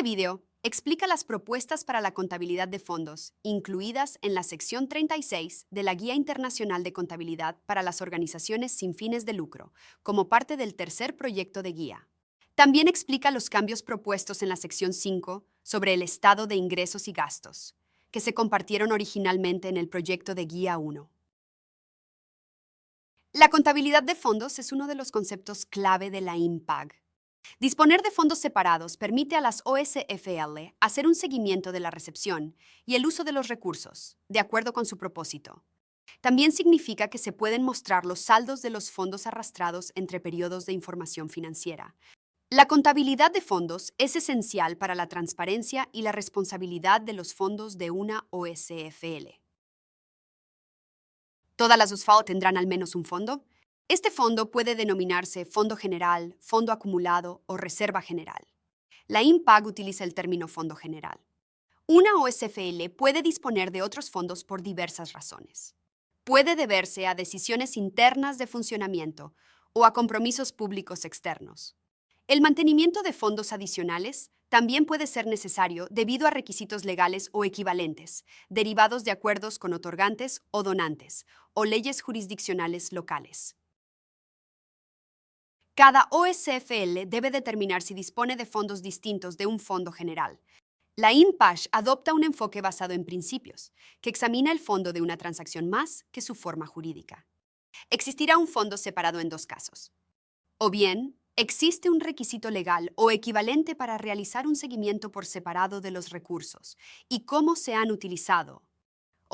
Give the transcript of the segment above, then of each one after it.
Este video explica las propuestas para la contabilidad de fondos, incluidas en la sección 36 de la Guía Internacional de Contabilidad para las Organizaciones sin fines de lucro, como parte del tercer proyecto de guía. También explica los cambios propuestos en la sección 5 sobre el estado de ingresos y gastos, que se compartieron originalmente en el proyecto de guía 1. La contabilidad de fondos es uno de los conceptos clave de la IMPAG. Disponer de fondos separados permite a las OSFL hacer un seguimiento de la recepción y el uso de los recursos, de acuerdo con su propósito. También significa que se pueden mostrar los saldos de los fondos arrastrados entre periodos de información financiera. La contabilidad de fondos es esencial para la transparencia y la responsabilidad de los fondos de una OSFL. Todas las USFAO tendrán al menos un fondo. Este fondo puede denominarse fondo general, fondo acumulado o reserva general. La IMPAG utiliza el término fondo general. Una OSFL puede disponer de otros fondos por diversas razones. Puede deberse a decisiones internas de funcionamiento o a compromisos públicos externos. El mantenimiento de fondos adicionales también puede ser necesario debido a requisitos legales o equivalentes, derivados de acuerdos con otorgantes o donantes, o leyes jurisdiccionales locales. Cada OSFL debe determinar si dispone de fondos distintos de un fondo general. La IMPAG adopta un enfoque basado en principios, que examina el fondo de una transacción más que su forma jurídica. Existirá un fondo separado en dos casos. O bien, existe un requisito legal o equivalente para realizar un seguimiento por separado de los recursos y cómo se han utilizado.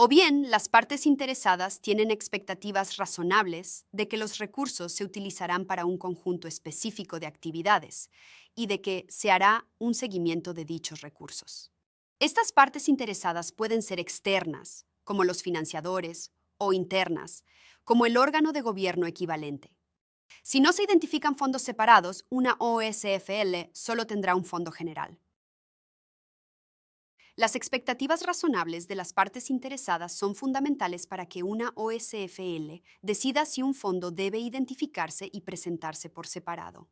O bien, las partes interesadas tienen expectativas razonables de que los recursos se utilizarán para un conjunto específico de actividades y de que se hará un seguimiento de dichos recursos. Estas partes interesadas pueden ser externas, como los financiadores, o internas, como el órgano de gobierno equivalente. Si no se identifican fondos separados, una OSFL solo tendrá un fondo general. Las expectativas razonables de las partes interesadas son fundamentales para que una OSFL decida si un fondo debe identificarse y presentarse por separado.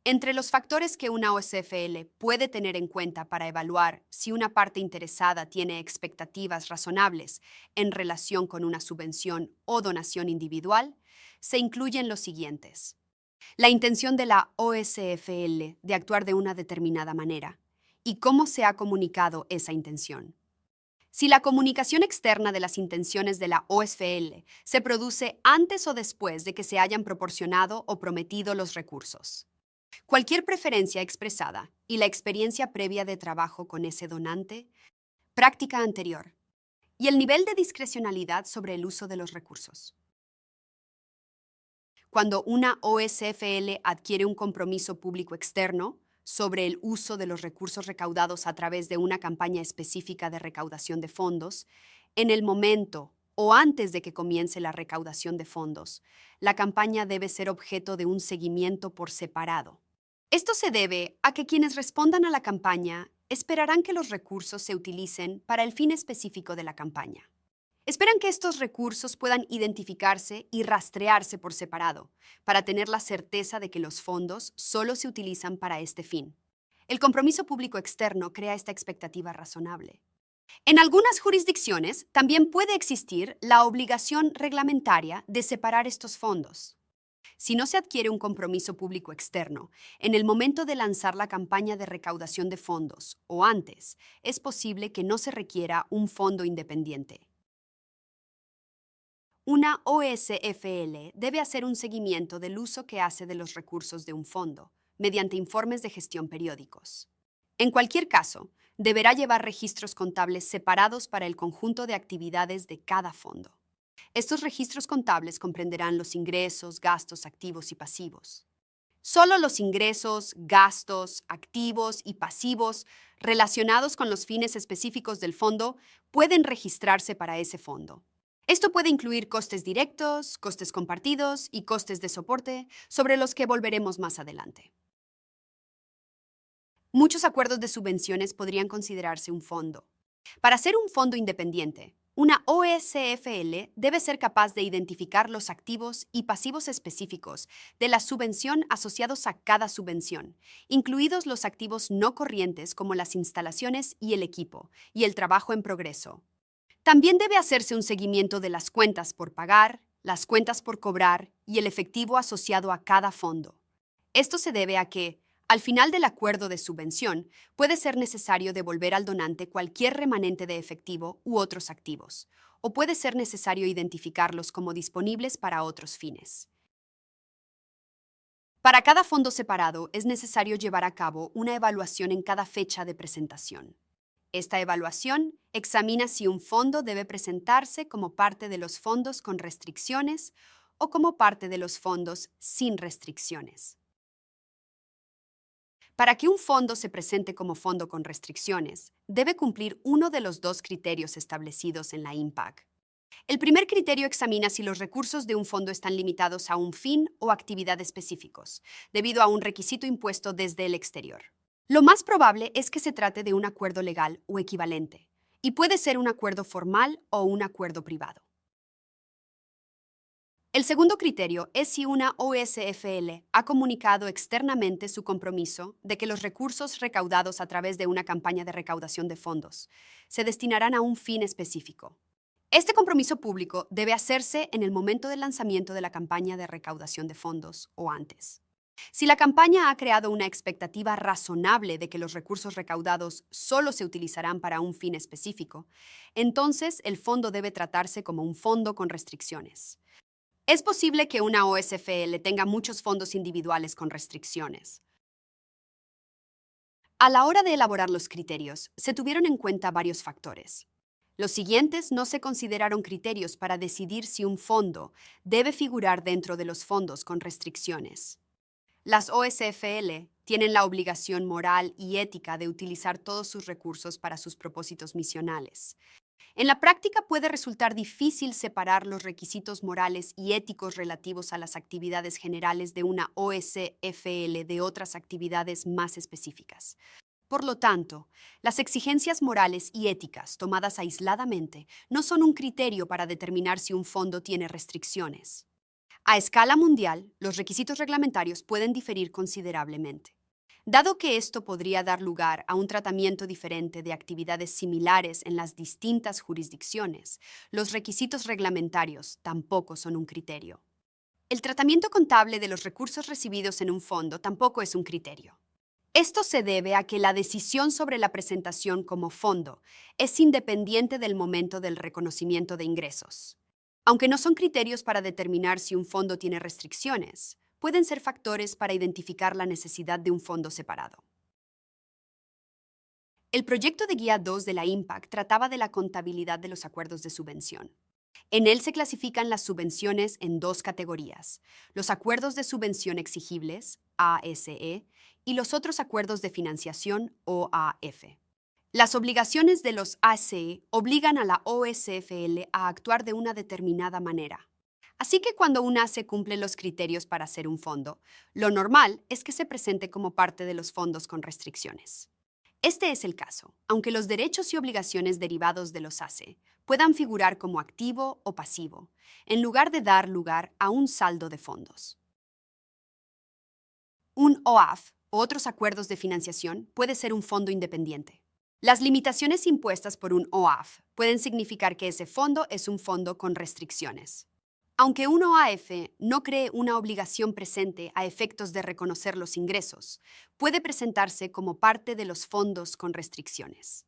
Entre los factores que una OSFL puede tener en cuenta para evaluar si una parte interesada tiene expectativas razonables en relación con una subvención o donación individual, se incluyen los siguientes. La intención de la OSFL de actuar de una determinada manera y cómo se ha comunicado esa intención. Si la comunicación externa de las intenciones de la OSFL se produce antes o después de que se hayan proporcionado o prometido los recursos. Cualquier preferencia expresada y la experiencia previa de trabajo con ese donante, práctica anterior y el nivel de discrecionalidad sobre el uso de los recursos. Cuando una OSFL adquiere un compromiso público externo sobre el uso de los recursos recaudados a través de una campaña específica de recaudación de fondos, en el momento o antes de que comience la recaudación de fondos, la campaña debe ser objeto de un seguimiento por separado. Esto se debe a que quienes respondan a la campaña esperarán que los recursos se utilicen para el fin específico de la campaña. Esperan que estos recursos puedan identificarse y rastrearse por separado, para tener la certeza de que los fondos solo se utilizan para este fin. El compromiso público externo crea esta expectativa razonable. En algunas jurisdicciones también puede existir la obligación reglamentaria de separar estos fondos. Si no se adquiere un compromiso público externo, en el momento de lanzar la campaña de recaudación de fondos o antes, es posible que no se requiera un fondo independiente. Una OSFL debe hacer un seguimiento del uso que hace de los recursos de un fondo, mediante informes de gestión periódicos. En cualquier caso, deberá llevar registros contables separados para el conjunto de actividades de cada fondo. Estos registros contables comprenderán los ingresos, gastos, activos y pasivos. Solo los ingresos, gastos, activos y pasivos relacionados con los fines específicos del fondo pueden registrarse para ese fondo. Esto puede incluir costes directos, costes compartidos y costes de soporte, sobre los que volveremos más adelante. Muchos acuerdos de subvenciones podrían considerarse un fondo. Para ser un fondo independiente, Una OSFL debe ser capaz de identificar los activos y pasivos específicos de la subvención asociados a cada subvención, incluidos los activos no corrientes como las instalaciones y el equipo, y el trabajo en progreso. También debe hacerse un seguimiento de las cuentas por pagar, las cuentas por cobrar y el efectivo asociado a cada fondo. Esto se debe a que, al final del acuerdo de subvención, puede ser necesario devolver al donante cualquier remanente de efectivo u otros activos, o puede ser necesario identificarlos como disponibles para otros fines. Para cada fondo separado es necesario llevar a cabo una evaluación en cada fecha de presentación. Esta evaluación examina si un fondo debe presentarse como parte de los fondos con restricciones o como parte de los fondos sin restricciones. Para que un fondo se presente como fondo con restricciones, debe cumplir uno de los dos criterios establecidos en la IMPAC. El primer criterio examina si los recursos de un fondo están limitados a un fin o actividad específicos, debido a un requisito impuesto desde el exterior. Lo más probable es que se trate de un acuerdo legal o equivalente, y puede ser un acuerdo formal o un acuerdo privado. El segundo criterio es si una OSFL ha comunicado externamente su compromiso de que los recursos recaudados a través de una campaña de recaudación de fondos se destinarán a un fin específico. Este compromiso público debe hacerse en el momento del lanzamiento de la campaña de recaudación de fondos o antes. Si la campaña ha creado una expectativa razonable de que los recursos recaudados solo se utilizarán para un fin específico, entonces el fondo debe tratarse como un fondo con restricciones. Es posible que una OSFL tenga muchos fondos individuales con restricciones. A la hora de elaborar los criterios, se tuvieron en cuenta varios factores. Los siguientes no se consideraron criterios para decidir si un fondo debe figurar dentro de los fondos con restricciones. Las OSFL tienen la obligación moral y ética de utilizar todos sus recursos para sus propósitos misionales. En la práctica puede resultar difícil separar los requisitos morales y éticos relativos a las actividades generales de una OSFL de otras actividades más específicas. Por lo tanto, las exigencias morales y éticas tomadas aisladamente no son un criterio para determinar si un fondo tiene restricciones. A escala mundial, los requisitos reglamentarios pueden diferir considerablemente. Dado que esto podría dar lugar a un tratamiento diferente de actividades similares en las distintas jurisdicciones, los requisitos reglamentarios tampoco son un criterio. El tratamiento contable de los recursos recibidos en un fondo tampoco es un criterio. Esto se debe a que la decisión sobre la presentación como fondo es independiente del momento del reconocimiento de ingresos. Aunque no son criterios para determinar si un fondo tiene restricciones, pueden ser factores para identificar la necesidad de un fondo separado. El proyecto de guía 2 de la IMPAC trataba de la contabilidad de los acuerdos de subvención. En él se clasifican las subvenciones en dos categorías: los acuerdos de subvención exigibles, ASE, y los otros acuerdos de financiación, OAF. Las obligaciones de los ASE obligan a la OSFL a actuar de una determinada manera. Así que cuando un ASE cumple los criterios para ser un fondo, lo normal es que se presente como parte de los fondos con restricciones. Este es el caso, aunque los derechos y obligaciones derivados de los ASE puedan figurar como activo o pasivo, en lugar de dar lugar a un saldo de fondos. Un OAF o otros acuerdos de financiación puede ser un fondo independiente. Las limitaciones impuestas por un OAF pueden significar que ese fondo es un fondo con restricciones. Aunque un OAF no cree una obligación presente a efectos de reconocer los ingresos, puede presentarse como parte de los fondos con restricciones.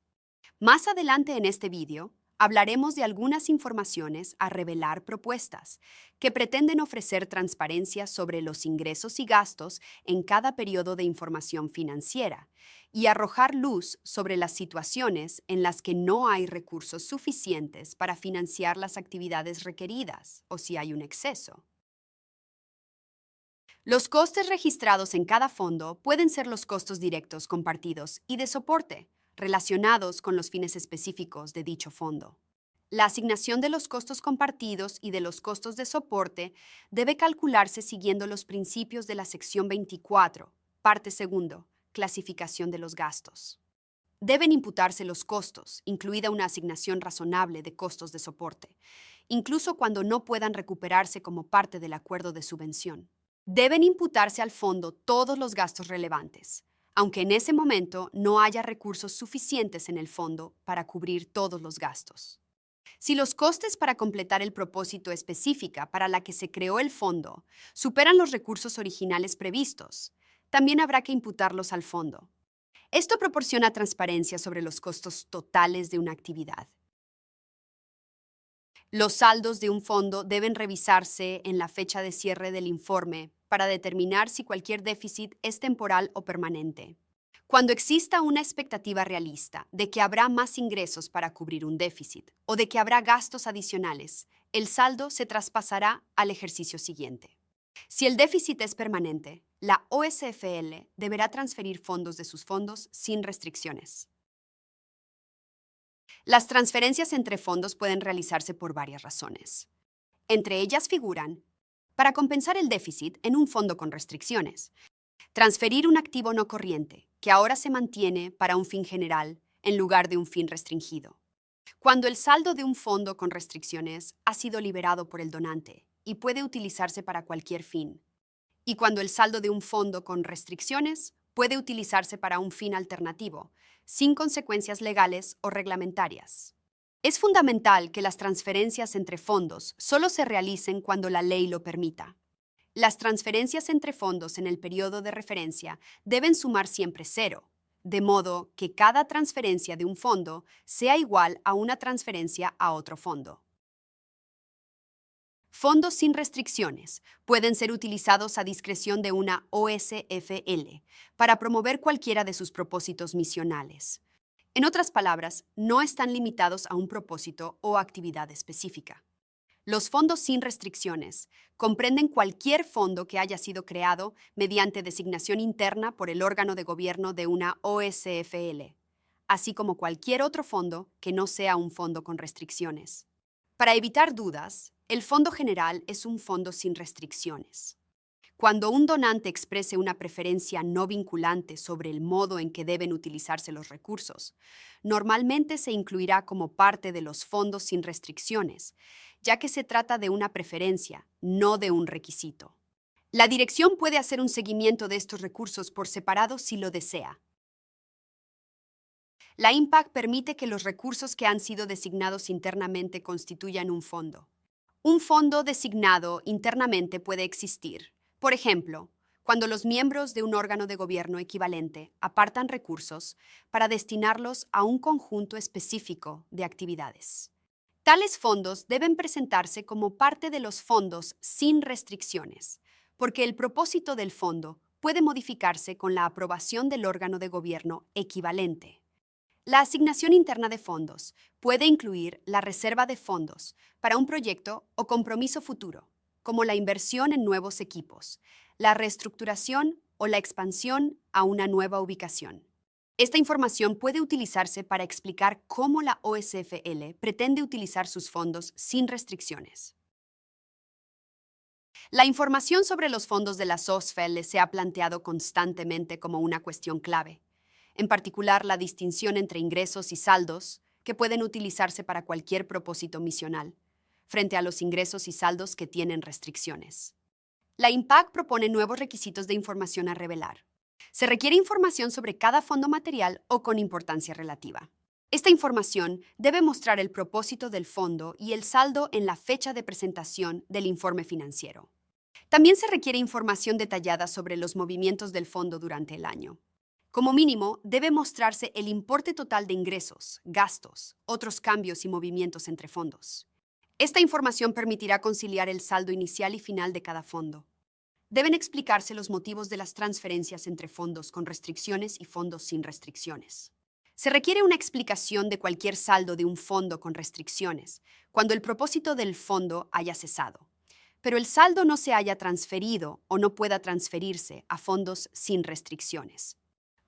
Más adelante en este vídeo, hablaremos de algunas informaciones a revelar propuestas que pretenden ofrecer transparencia sobre los ingresos y gastos en cada periodo de información financiera y arrojar luz sobre las situaciones en las que no hay recursos suficientes para financiar las actividades requeridas o si hay un exceso. Los costes registrados en cada fondo pueden ser los costos directos compartidos y de soporte, relacionados con los fines específicos de dicho fondo. La asignación de los costos compartidos y de los costos de soporte debe calcularse siguiendo los principios de la sección 24, parte segundo, clasificación de los gastos. deben imputarse los costos, incluida una asignación razonable de costos de soporte, incluso cuando no puedan recuperarse como parte del acuerdo de subvención. Deben imputarse al fondo todos los gastos relevantes, aunque en ese momento no haya recursos suficientes en el fondo para cubrir todos los gastos. Si los costes para completar el propósito específica para la que se creó el fondo superan los recursos originales previstos, también habrá que imputarlos al fondo. Esto proporciona transparencia sobre los costos totales de una actividad. Los saldos de un fondo deben revisarse en la fecha de cierre del informe para determinar si cualquier déficit es temporal o permanente. Cuando exista una expectativa realista de que habrá más ingresos para cubrir un déficit o de que habrá gastos adicionales, el saldo se traspasará al ejercicio siguiente. Si el déficit es permanente, la OSFL deberá transferir fondos de sus fondos sin restricciones. Las transferencias entre fondos pueden realizarse por varias razones. Entre ellas figuran, para compensar el déficit en un fondo con restricciones, transferir un activo no corriente, que ahora se mantiene para un fin general en lugar de un fin restringido. Cuando el saldo de un fondo con restricciones ha sido liberado por el donante y puede utilizarse para cualquier fin, y cuando el saldo de un fondo con restricciones puede utilizarse para un fin alternativo, sin consecuencias legales o reglamentarias. Es fundamental que las transferencias entre fondos solo se realicen cuando la ley lo permita. Las transferencias entre fondos en el periodo de referencia deben sumar siempre cero, de modo que cada transferencia de un fondo sea igual a una transferencia a otro fondo. Fondos sin restricciones pueden ser utilizados a discreción de una OSFL para promover cualquiera de sus propósitos misionales. En otras palabras, no están limitados a un propósito o actividad específica. Los fondos sin restricciones comprenden cualquier fondo que haya sido creado mediante designación interna por el órgano de gobierno de una OSFL, así como cualquier otro fondo que no sea un fondo con restricciones. Para evitar dudas, el Fondo General es un fondo sin restricciones. Cuando un donante exprese una preferencia no vinculante sobre el modo en que deben utilizarse los recursos, normalmente se incluirá como parte de los fondos sin restricciones, ya que se trata de una preferencia, no de un requisito. La dirección puede hacer un seguimiento de estos recursos por separado si lo desea. La IMPAC permite que los recursos que han sido designados internamente constituyan un fondo. Un fondo designado internamente puede existir. Por ejemplo, cuando los miembros de un órgano de gobierno equivalente apartan recursos para destinarlos a un conjunto específico de actividades. Tales fondos deben presentarse como parte de los fondos sin restricciones, porque el propósito del fondo puede modificarse con la aprobación del órgano de gobierno equivalente. La asignación interna de fondos puede incluir la reserva de fondos para un proyecto o compromiso futuro, como la inversión en nuevos equipos, la reestructuración o la expansión a una nueva ubicación. Esta información puede utilizarse para explicar cómo la OSFL pretende utilizar sus fondos sin restricciones. La información sobre los fondos de la OSFL se ha planteado constantemente como una cuestión clave. En particular, la distinción entre ingresos y saldos, que pueden utilizarse para cualquier propósito misional, frente a los ingresos y saldos que tienen restricciones. La IMPAC propone nuevos requisitos de información a revelar. Se requiere información sobre cada fondo material o con importancia relativa. Esta información debe mostrar el propósito del fondo y el saldo en la fecha de presentación del informe financiero. También se requiere información detallada sobre los movimientos del fondo durante el año. Como mínimo, debe mostrarse el importe total de ingresos, gastos, otros cambios y movimientos entre fondos. Esta información permitirá conciliar el saldo inicial y final de cada fondo. Deben explicarse los motivos de las transferencias entre fondos con restricciones y fondos sin restricciones. Se requiere una explicación de cualquier saldo de un fondo con restricciones cuando el propósito del fondo haya cesado, pero el saldo no se haya transferido o no pueda transferirse a fondos sin restricciones.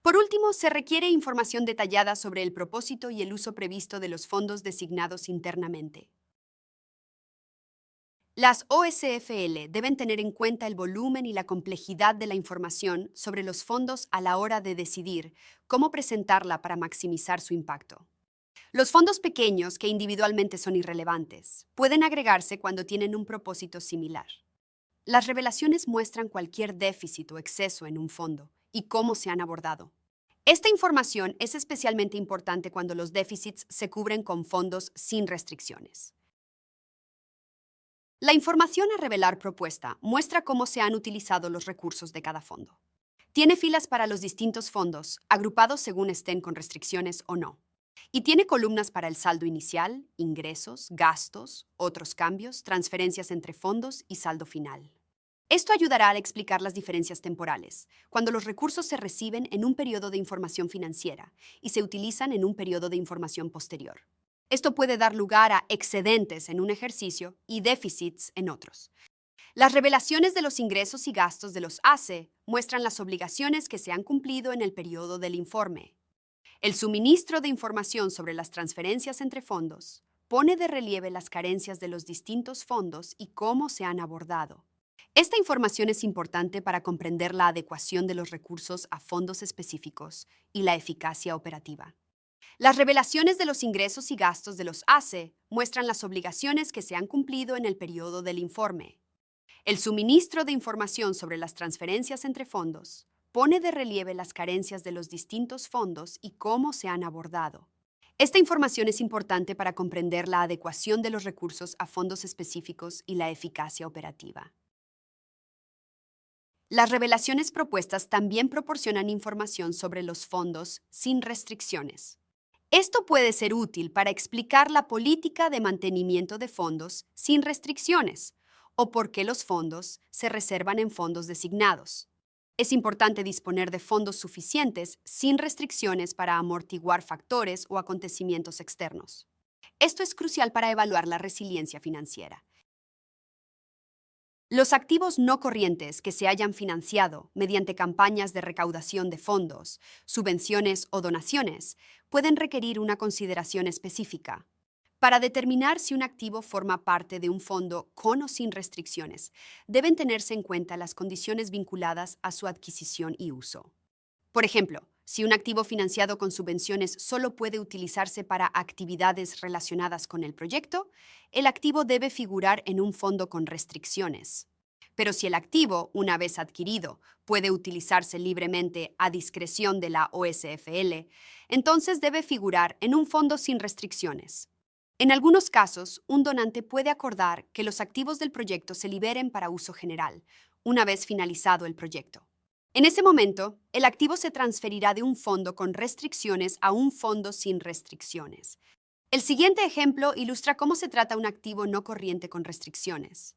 Por último, se requiere información detallada sobre el propósito y el uso previsto de los fondos designados internamente. Las OSFL deben tener en cuenta el volumen y la complejidad de la información sobre los fondos a la hora de decidir cómo presentarla para maximizar su impacto. Los fondos pequeños, que individualmente son irrelevantes, pueden agregarse cuando tienen un propósito similar. Las revelaciones muestran cualquier déficit o exceso en un fondo y cómo se han abordado. Esta información es especialmente importante cuando los déficits se cubren con fondos sin restricciones. La información a revelar propuesta muestra cómo se han utilizado los recursos de cada fondo. Tiene filas para los distintos fondos, agrupados según estén con restricciones o no. Y tiene columnas para el saldo inicial, ingresos, gastos, otros cambios, transferencias entre fondos y saldo final. Esto ayudará a explicar las diferencias temporales, cuando los recursos se reciben en un periodo de información financiera y se utilizan en un periodo de información posterior. Esto puede dar lugar a excedentes en un ejercicio y déficits en otros. Las revelaciones de los ingresos y gastos de los ACE muestran las obligaciones que se han cumplido en el periodo del informe. El suministro de información sobre las transferencias entre fondos pone de relieve las carencias de los distintos fondos y cómo se han abordado. Esta información es importante para comprender la adecuación de los recursos a fondos específicos y la eficacia operativa. Las revelaciones de los ingresos y gastos de los ACE muestran las obligaciones que se han cumplido en el periodo del informe. El suministro de información sobre las transferencias entre fondos pone de relieve las carencias de los distintos fondos y cómo se han abordado. Esta información es importante para comprender la adecuación de los recursos a fondos específicos y la eficacia operativa. Las revelaciones propuestas también proporcionan información sobre los fondos sin restricciones. Esto puede ser útil para explicar la política de mantenimiento de fondos sin restricciones o por qué los fondos se reservan en fondos designados. Es importante disponer de fondos suficientes sin restricciones para amortiguar factores o acontecimientos externos. Esto es crucial para evaluar la resiliencia financiera. Los activos no corrientes que se hayan financiado mediante campañas de recaudación de fondos, subvenciones o donaciones pueden requerir una consideración específica. Para determinar si un activo forma parte de un fondo con o sin restricciones, deben tenerse en cuenta las condiciones vinculadas a su adquisición y uso. Por ejemplo, si un activo financiado con subvenciones solo puede utilizarse para actividades relacionadas con el proyecto, el activo debe figurar en un fondo con restricciones. Pero si el activo, una vez adquirido, puede utilizarse libremente a discreción de la OSFL, entonces debe figurar en un fondo sin restricciones. En algunos casos, un donante puede acordar que los activos del proyecto se liberen para uso general, una vez finalizado el proyecto. En ese momento, el activo se transferirá de un fondo con restricciones a un fondo sin restricciones. El siguiente ejemplo ilustra cómo se trata un activo no corriente con restricciones.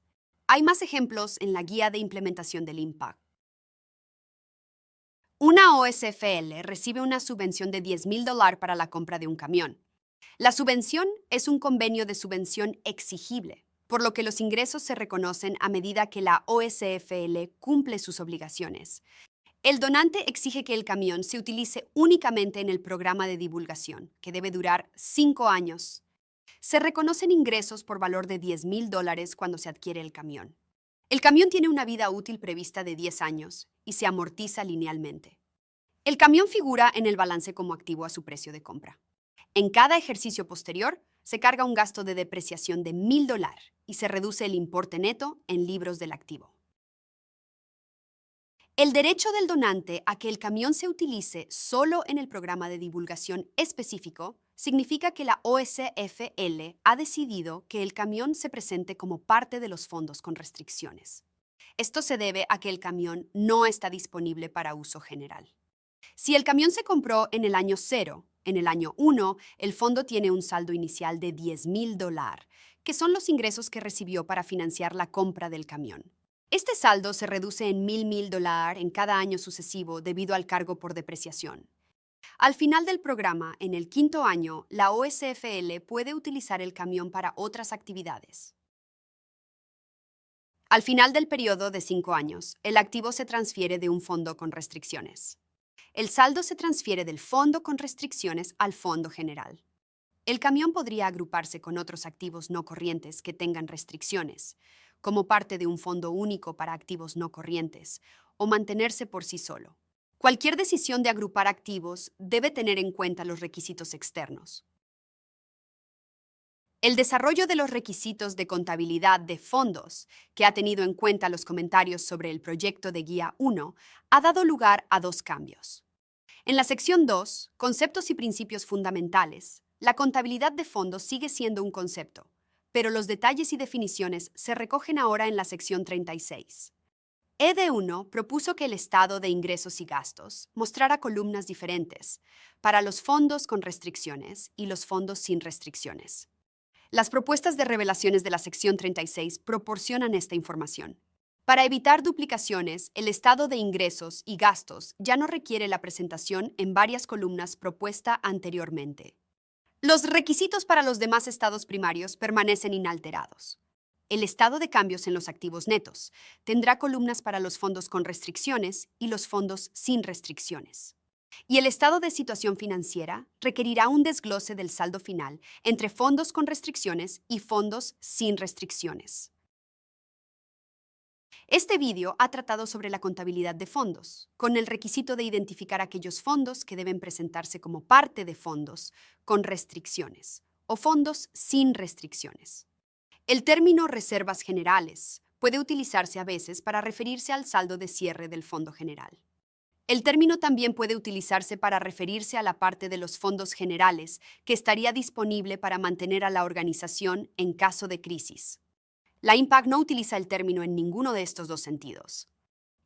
Hay más ejemplos en la guía de implementación del IMPACT. Una OSFL recibe una subvención de $10,000 para la compra de un camión. La subvención es un convenio de subvención exigible, por lo que los ingresos se reconocen a medida que la OSFL cumple sus obligaciones. El donante exige que el camión se utilice únicamente en el programa de divulgación, que debe durar 5 años. Se reconocen ingresos por valor de $10,000 cuando se adquiere el camión. El camión tiene una vida útil prevista de 10 años y se amortiza linealmente. El camión figura en el balance como activo a su precio de compra. En cada ejercicio posterior, se carga un gasto de depreciación de $1,000 y se reduce el importe neto en libros del activo. El derecho del donante a que el camión se utilice solo en el programa de divulgación específico significa que la OSFL ha decidido que el camión se presente como parte de los fondos con restricciones. Esto se debe a que el camión no está disponible para uso general. Si el camión se compró en el año 0, en el año 1, el fondo tiene un saldo inicial de $10,000, que son los ingresos que recibió para financiar la compra del camión. Este saldo se reduce en $1,000 en cada año sucesivo debido al cargo por depreciación. Al final del programa, en el quinto año, la OSFL puede utilizar el camión para otras actividades. Al final del periodo de 5 años, el activo se transfiere de un fondo con restricciones. El saldo se transfiere del fondo con restricciones al fondo general. El camión podría agruparse con otros activos no corrientes que tengan restricciones, como parte de un fondo único para activos no corrientes, o mantenerse por sí solo. Cualquier decisión de agrupar activos debe tener en cuenta los requisitos externos. El desarrollo de los requisitos de contabilidad de fondos, que ha tenido en cuenta los comentarios sobre el proyecto de Guía 1, ha dado lugar a dos cambios. En la sección 2, Conceptos y principios fundamentales, la contabilidad de fondos sigue siendo un concepto, pero los detalles y definiciones se recogen ahora en la sección 36. ED1 propuso que el estado de ingresos y gastos mostrara columnas diferentes para los fondos con restricciones y los fondos sin restricciones. Las propuestas de revelaciones de la sección 36 proporcionan esta información. Para evitar duplicaciones, el estado de ingresos y gastos ya no requiere la presentación en varias columnas propuesta anteriormente. Los requisitos para los demás estados primarios permanecen inalterados. El estado de cambios en los activos netos tendrá columnas para los fondos con restricciones y los fondos sin restricciones. Y el estado de situación financiera requerirá un desglose del saldo final entre fondos con restricciones y fondos sin restricciones. Este vídeo ha tratado sobre la contabilidad de fondos, con el requisito de identificar aquellos fondos que deben presentarse como parte de fondos con restricciones o fondos sin restricciones. El término reservas generales puede utilizarse a veces para referirse al saldo de cierre del fondo general. El término también puede utilizarse para referirse a la parte de los fondos generales que estaría disponible para mantener a la organización en caso de crisis. La INPAC no utiliza el término en ninguno de estos dos sentidos.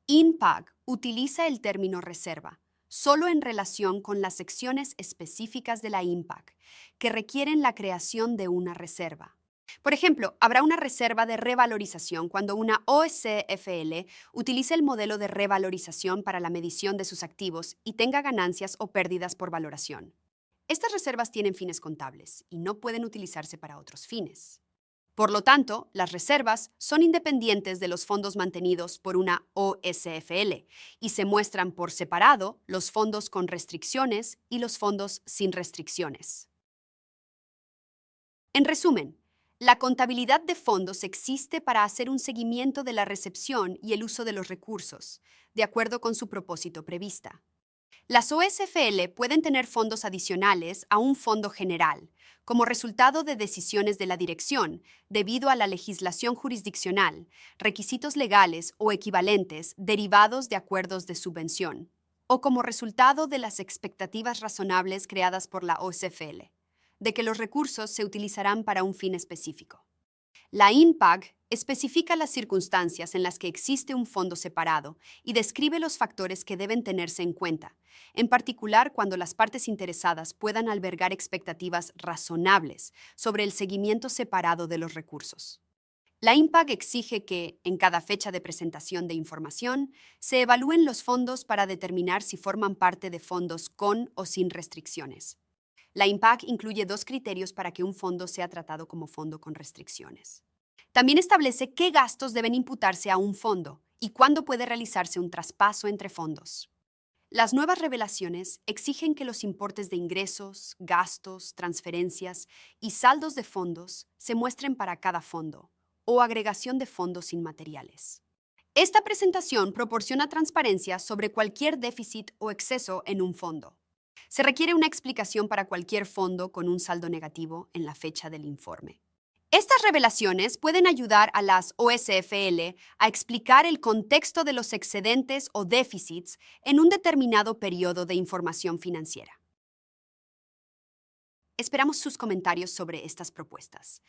INPAC utiliza el término reserva solo en relación con las secciones específicas de la INPAC que requieren la creación de una reserva. Por ejemplo, habrá una reserva de revalorización cuando una OSFL utilice el modelo de revalorización para la medición de sus activos y tenga ganancias o pérdidas por valoración. Estas reservas tienen fines contables y no pueden utilizarse para otros fines. Por lo tanto, las reservas son independientes de los fondos mantenidos por una OSFL y se muestran por separado los fondos con restricciones y los fondos sin restricciones. En resumen, la contabilidad de fondos existe para hacer un seguimiento de la recepción y el uso de los recursos, de acuerdo con su propósito prevista. Las OSFL pueden tener fondos adicionales a un fondo general, como resultado de decisiones de la dirección, debido a la legislación jurisdiccional, requisitos legales o equivalentes derivados de acuerdos de subvención, o como resultado de las expectativas razonables creadas por la OSFL, de que los recursos se utilizarán para un fin específico. La INPAC especifica las circunstancias en las que existe un fondo separado y describe los factores que deben tenerse en cuenta, en particular cuando las partes interesadas puedan albergar expectativas razonables sobre el seguimiento separado de los recursos. La INPAC exige que, en cada fecha de presentación de información, se evalúen los fondos para determinar si forman parte de fondos con o sin restricciones. La INPAC incluye dos criterios para que un fondo sea tratado como fondo con restricciones. También establece qué gastos deben imputarse a un fondo y cuándo puede realizarse un traspaso entre fondos. Las nuevas revelaciones exigen que los importes de ingresos, gastos, transferencias y saldos de fondos se muestren para cada fondo o agregación de fondos inmateriales. Esta presentación proporciona transparencia sobre cualquier déficit o exceso en un fondo. Se requiere una explicación para cualquier fondo con un saldo negativo en la fecha del informe. Estas revelaciones pueden ayudar a las OSFL a explicar el contexto de los excedentes o déficits en un determinado periodo de información financiera. Esperamos sus comentarios sobre estas propuestas.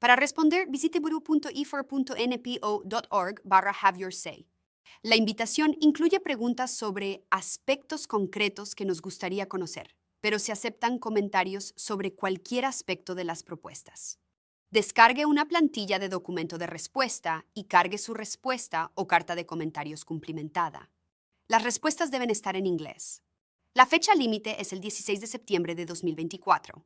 Para responder, visite buru.ifor.npo.org/have-your-say. La invitación incluye preguntas sobre aspectos concretos que nos gustaría conocer, pero se aceptan comentarios sobre cualquier aspecto de las propuestas. Descargue una plantilla de documento de respuesta y cargue su respuesta o carta de comentarios cumplimentada. Las respuestas deben estar en inglés. La fecha límite es el 16 de septiembre de 2024.